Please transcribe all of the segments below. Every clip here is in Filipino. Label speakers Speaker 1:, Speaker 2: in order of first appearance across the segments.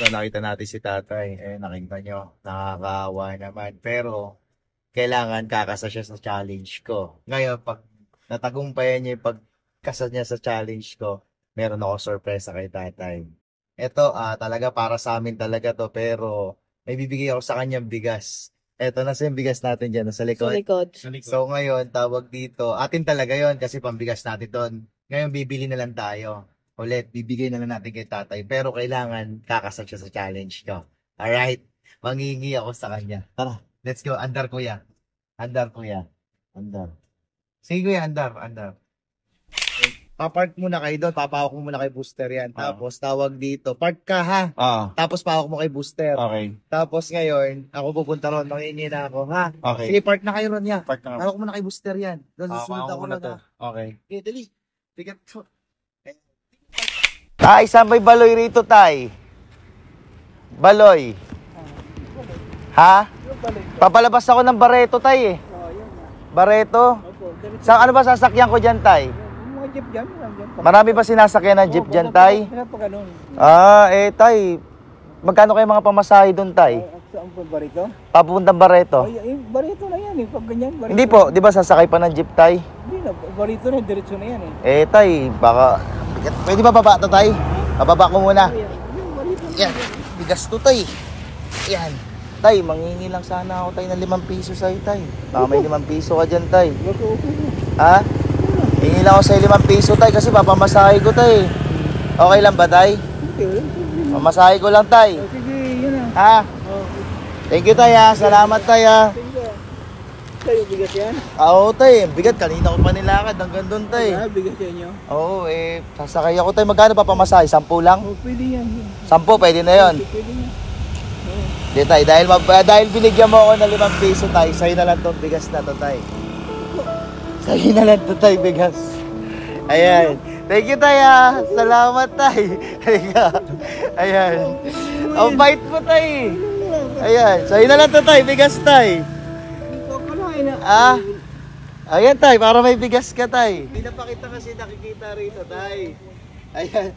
Speaker 1: nakita natin si tatay. Nakita nyo, nakakaawa naman. Pero, kailangan kakasa siya sa challenge ko. Ngayon, pag natagumpayan niya yung pagkasa niya sa challenge ko, meron ako sorpresa kay tatay. Ito, talaga para sa amin talaga to, pero may bibigay ako sa kanyang bigas. Ito, nasa yung bigas natin dyan, nasa likod.
Speaker 2: Sa likod.
Speaker 1: So, ngayon, tawag dito, atin talaga yon kasi pambigas natin doon. Ngayon, bibili na lang tayo. Ulit, bibigay na lang natin kay tatay. Pero kailangan kakasal siya sa challenge ko. Alright? Mangingi ako sa kanya. Tara, let's go. Andar, kuya. Andar, kuya. Andar. Sige, kuya, andar. Papark muna kayo doon. Papahawak mo muna kay Booster yan. Tapos, tawag dito. Park ka, ha? Tapos, pahawak mo kay Booster.
Speaker 3: Okay.
Speaker 1: Tapos, ngayon, ako pupunta ron. Mangingi na ako, ha?
Speaker 3: Okay.
Speaker 1: Sige, park na kayo ron, ya.
Speaker 3: Park na.
Speaker 1: Hawak mo na kay Booster yan. Doon, susunod ako na to.
Speaker 3: Okay.
Speaker 1: Okay, dali. Tigat ko.
Speaker 4: Tay, saan may baloy rito, tay? Baloy. Ha? Papalabas ako ng Barreto, tay, eh. Barreto? Sa ano ba sasakyan ko dyan, tay?
Speaker 5: Mga jeep dyan.
Speaker 4: Marami ba sinasakyan ng jeep dyan, tay? Tay. Magkano kayo mga pamasahe doon, tay?
Speaker 5: Saan po, Barito?
Speaker 4: Papuntang Barreto.
Speaker 5: Barito na yan eh. Pag ganyan, Barito.
Speaker 4: Hindi po, di ba sasakay pa ng jeep, tay?
Speaker 5: Hindi na, Barito na, diretso na yan eh.
Speaker 4: Tay, baka... Pwede ba baba to, tay? Bababa ko muna. Yan, bigas to, tay. Yan. Tay, mangingi lang sana ako, tay, ng 5 piso sa'yo, tay. Baka may 5 piso ka dyan, tay. Ha? Hingi lang ako sa'yo 5 piso, tay, kasi papamasahe ko, tay. Okay lang ba, tay? Pamasahe ko lang, tay.
Speaker 5: Sige, yun na.
Speaker 4: Ha? Thank you, tay, ha. Salamat, tay, ha.
Speaker 5: Kayo, bigas yan?
Speaker 4: Oo, tay. Bigat, kanina ko pa nilakad. Hanggang doon, tay.
Speaker 5: Bigas yan nyo?
Speaker 4: Oo, sasakay ako, tay. Magkano pa pamasahe? 10 lang?
Speaker 5: Pwede yan.
Speaker 4: 10, pwede na yun.
Speaker 5: Pwede yan.
Speaker 4: Di, tay, dahil binigyan mo ako ng 5 piso, tay, sa'yo na lang tong bigas na to, tay. Sa'yo na lang to, tay, bigas. Ayan. Thank you, tay, ha. Salamat, tay. Ayan. Ang bait mo, tay. Ayan. Sa'yo na lang to, tay, bigas, tay. Ayan, tay, para may bigas ka, tay. Hindi na pa kita kasi nakikita rito, tay. Ayan.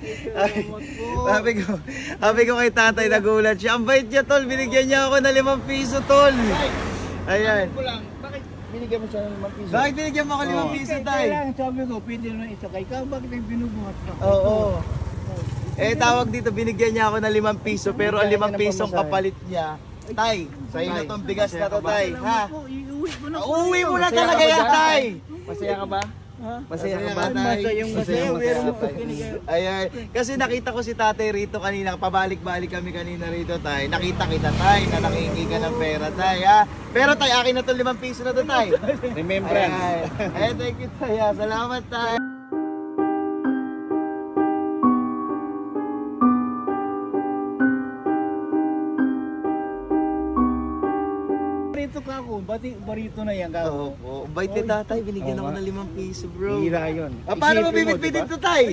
Speaker 4: Sabi ko kay tatay, nagulat siya. Ang bait niya, tol. Binigyan niya ako ng 5 piso, tol. Ayan.
Speaker 5: Bakit binigyan mo siya ng 5 piso?
Speaker 4: Bakit binigyan mo ako 5 piso, tay?
Speaker 5: Sabi ko, pwede naman isakay ka. Bakit ay binubuhat ka?
Speaker 4: Oo. Tawag dito, binigyan niya ako ng 5 piso. Pero ang 5 pisong kapalit niya, tay, sa'yo na tong bigas na to, tay. Ha? Uuwi mo na talaga yan, tay.
Speaker 3: Masaya ka ba?
Speaker 4: Masaya ka ba, tay? Ayan. Kasi nakita ko si tatay rito kanina. Pabalik-balik kami kanina rito, tay. Nakita kita, tay, na nangingi ka ng pera, tay, ha? Pero, tay, akin na tong 5 piso na to, tay.
Speaker 3: Remembrance.
Speaker 4: Thank you, tay, ha? Salamat, tay.
Speaker 5: Barito ka ako. Barito na yan ka ako.
Speaker 4: Oo, bait ni tatay. Binigyan ako ng 5 piso, bro.
Speaker 3: Hira yun.
Speaker 4: Paano mo bibit-bitit to, tay?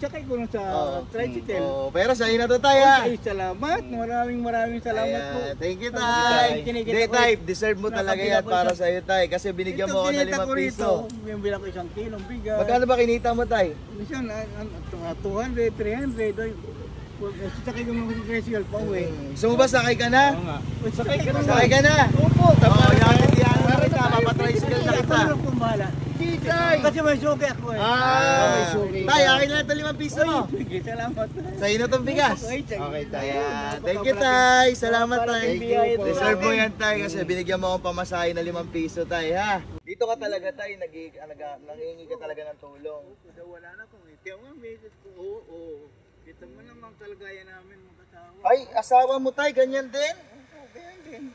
Speaker 5: Sakay ko na sa tricycle.
Speaker 4: Pero sa'yo na to, tay, ha?
Speaker 5: Ay, salamat. Maraming salamat po.
Speaker 4: Thank you, tay. Hindi, tay. Deserve mo talaga yan para sa'yo, tay. Kasi binigyan mo ako ng 5 piso.
Speaker 5: Yung bilang ko 1 kilong bigas.
Speaker 4: Magkano ba kinita mo, tay?
Speaker 5: Minsan, 200, 300. Sakay ko mga tricycle pa uwi.
Speaker 4: Gusto mo ba sakay ka na?
Speaker 5: Sakay ka na.
Speaker 4: Sakay ka na?
Speaker 5: Opo.
Speaker 4: Yan na kita. Papatricycle na kita.
Speaker 5: Ako kung bahala.
Speaker 4: Tay!
Speaker 5: Kasi may suki ako eh.
Speaker 4: Tay, akin na ito 5 piso mo.
Speaker 5: Sige, salamat.
Speaker 4: Sa'yo na itong bigas.
Speaker 5: Okay,
Speaker 4: tay. Thank you, tay. Salamat, tay. Deserve mo yan, tay, kasi binigyan mo akong pamasahe na 5 piso, tay, ha? Dito ka talaga, tay. Nangingi ka talaga ng tulong.
Speaker 5: Wala na kung itiyaw nga. Oo. Ito mo naman kalagayan namin mga kasawa.
Speaker 4: Ay, asawa mo, tay. Ganyan din?
Speaker 5: Oo, ganyan din.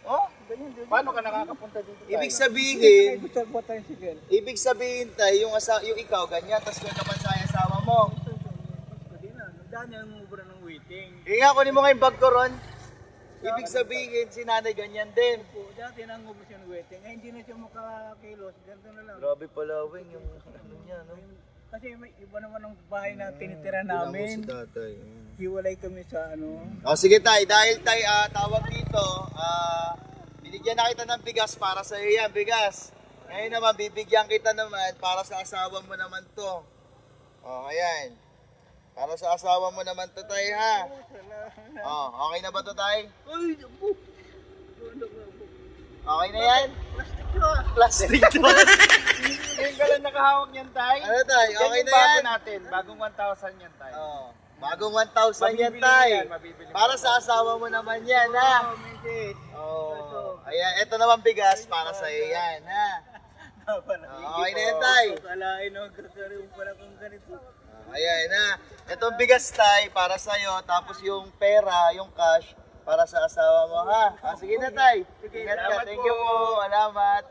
Speaker 4: Oh?
Speaker 5: Ganyan din.
Speaker 3: Paano ka nakakapunta dito, tay?
Speaker 4: Ibig sabihin, tay, yung ikaw, ganyan, tapos ganyan naman sa asawa mo.
Speaker 5: Hindi na. Nagdaan ang ubra ng waiting.
Speaker 4: Nga, kunin mo nga yung bag ko ron. Ibig sabihin, si nanay ganyan din.
Speaker 5: Po, dati nang ubra siya ng waiting. Ngayon hindi na siya makakilos. Ganito na lang.
Speaker 4: Grabe pala, Wing, yung ano niya, no?
Speaker 5: Kasi may iba naman ang bahay na tinitira namin. Hiwalay kami sa ano.
Speaker 4: O sige, tay, dahil tay, tawag dito, binigyan na kita ng bigas para sa iyo yan, bigas. Ngayon naman, bibigyan kita naman para sa asawa mo naman to. O, ayan. Para sa asawa mo naman to, tay, ha? Oh, okay na ba to, tay?
Speaker 5: Ay, apo.
Speaker 4: Okay na yan?
Speaker 5: Plastic to. Ngayon ka lang nakahawak niyan, tay.
Speaker 4: Ano, tay?
Speaker 5: Yan
Speaker 4: Okay
Speaker 5: yung
Speaker 4: na
Speaker 5: bago
Speaker 4: yan?
Speaker 5: natin. Bagong 1,000 yan, tay.
Speaker 4: Oh, bagong 1,000 yan,
Speaker 5: Mabibili
Speaker 4: tay.
Speaker 5: mo yan, mabibili mo.
Speaker 4: Para sa asawa mo naman yan, ha? Oh, ayan, ito naman bigas para sa iyo yan, ha? Okay na yan, tay.
Speaker 5: Kalain mo, kakaroon pala kung ganito.
Speaker 4: Ayan na. Itong bigas, tay, para sa'yo. Tapos yung pera, yung cash, para sa asawa mo, ha? Ah, sige na, tay. Ingat ka.
Speaker 5: Salamat
Speaker 4: Thank
Speaker 5: po.
Speaker 4: you po. Salamat.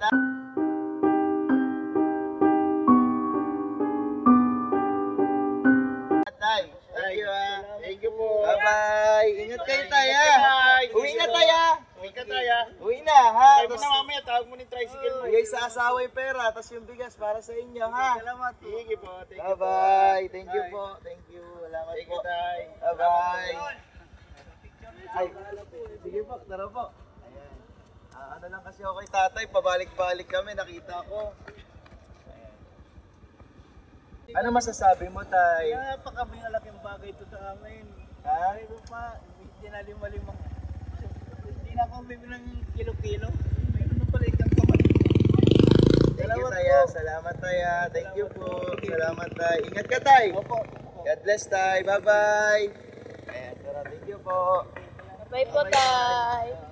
Speaker 4: Tay, thank you, ha?
Speaker 5: Thank you po.
Speaker 4: Bye-bye. Ingat kayo, tay, ha? Uwi na, tay, ha?
Speaker 5: Uwi ka, tay, ha?
Speaker 4: Uwi na, ha?
Speaker 5: Tayo mo
Speaker 4: Tapos,
Speaker 5: na mamaya, tawag mo ni tricycle mo.
Speaker 4: bigay sa asawa yung pera, tapos yung bigas para sa inyo, ha?
Speaker 5: Salamat po. Sige po. Thank you po.
Speaker 4: Bye-bye. Thank you
Speaker 5: Bye.
Speaker 4: po. Thank you. Salamat
Speaker 5: Thank
Speaker 4: po.
Speaker 5: you, tay.
Speaker 4: Bye-bye. Ay, sige po, tara po. Ayan. Ano lang kasi ako kay tatay, pabalik-balik kami, nakita ko. Ayan. Ano masasabi mo, tay?
Speaker 5: Napakabingalaking bagay ito sa amin.
Speaker 4: Ha?
Speaker 5: Ay, pa, hindi na lima-limang. Hindi na akong bibili ng kilo-kilo. Mayroon na pala ikang kamay.
Speaker 4: Thank you, tay. Salamat, tay. Thank you po. Salamat, tay. Ingat ka, tay.
Speaker 5: Opo.
Speaker 4: God bless, tay. Bye-bye. Ayan, tara, thank you po.
Speaker 2: Bye po, tay.